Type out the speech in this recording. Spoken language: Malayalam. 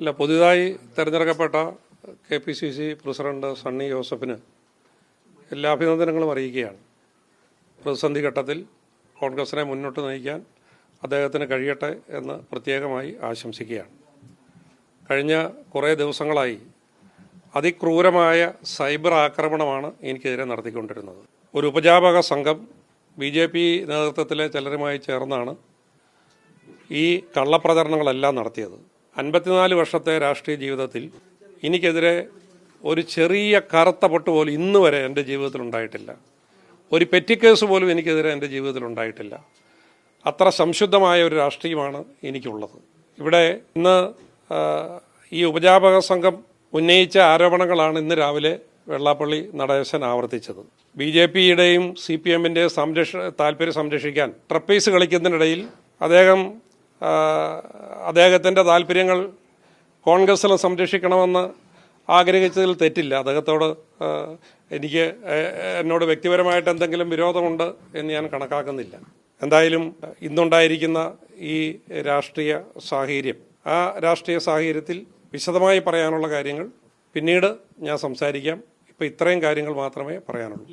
ഇല്ല, പുതിയതായി തെരഞ്ഞെടുക്കപ്പെട്ട KPCC പ്രസിഡന്റ് സണ്ണി ജോസഫിന് എല്ലാ അഭിനന്ദനങ്ങളും അറിയിക്കുകയാണ്. പ്രതിസന്ധി ഘട്ടത്തിൽ കോൺഗ്രസിനെ മുന്നോട്ട് നയിക്കാൻ അദ്ദേഹത്തിന് കഴിയട്ടെ എന്ന് പ്രത്യേകമായി ആശംസിക്കുകയാണ്. കഴിഞ്ഞ കുറേ ദിവസങ്ങളായി അതിക്രൂരമായ സൈബർ ആക്രമണമാണ് എനിക്കെതിരെ നടത്തിക്കൊണ്ടിരുന്നത്. ഒരു ഉപജാപക സംഘം BJP നേതൃത്വത്തിലെ ചിലരുമായി ചേർന്നാണ് ഈ കള്ളപ്രചരണങ്ങളെല്ലാം നടത്തിയത്. 54 വർഷത്തെ രാഷ്ട്രീയ ജീവിതത്തിൽ എനിക്കെതിരെ ഒരു ചെറിയ കറുത്ത പൊട്ട് പോലും ഇന്ന് വരെ എൻ്റെ ജീവിതത്തിൽ ഉണ്ടായിട്ടില്ല. ഒരു പെറ്റി കേസ് പോലും എനിക്കെതിരെ എൻ്റെ ജീവിതത്തിൽ ഉണ്ടായിട്ടില്ല. അത്ര സംശുദ്ധമായ ഒരു രാഷ്ട്രീയമാണ് എനിക്കുള്ളത്. ഇവിടെ ഇന്ന് ഈ ഉപജാപക സംഘം ഉന്നയിച്ച ആരോപണങ്ങളാണ് ഇന്ന് രാവിലെ വെള്ളാപ്പള്ളി നടേശൻ ആവർത്തിച്ചത്. BJPയുടെയും CPMൻ്റെയും താല്പര്യം സംരക്ഷിക്കാൻ ട്രപ്പീസ് കളിക്കുന്നതിനിടയിൽ അദ്ദേഹത്തിൻ്റെ താല്പര്യങ്ങൾ കോൺഗ്രസ്സിൽ സംരക്ഷിക്കണമെന്ന് ആഗ്രഹിച്ചതിൽ തെറ്റില്ല. അദ്ദേഹത്തോട് എന്നോട് വ്യക്തിപരമായിട്ട് എന്തെങ്കിലും വിരോധമുണ്ട് എന്ന് ഞാൻ കണക്കാക്കുന്നില്ല. എന്തായാലും ഇന്നുണ്ടായിരിക്കുന്ന ഈ രാഷ്ട്രീയ സാഹചര്യം, ആ രാഷ്ട്രീയ സാഹചര്യത്തിൽ വിശദമായി പറയാനുള്ള കാര്യങ്ങൾ പിന്നീട് ഞാൻ സംസാരിക്കാം. ഇപ്പോൾ ഇത്രയും കാര്യങ്ങൾ മാത്രമേ പറയാനുള്ളൂ.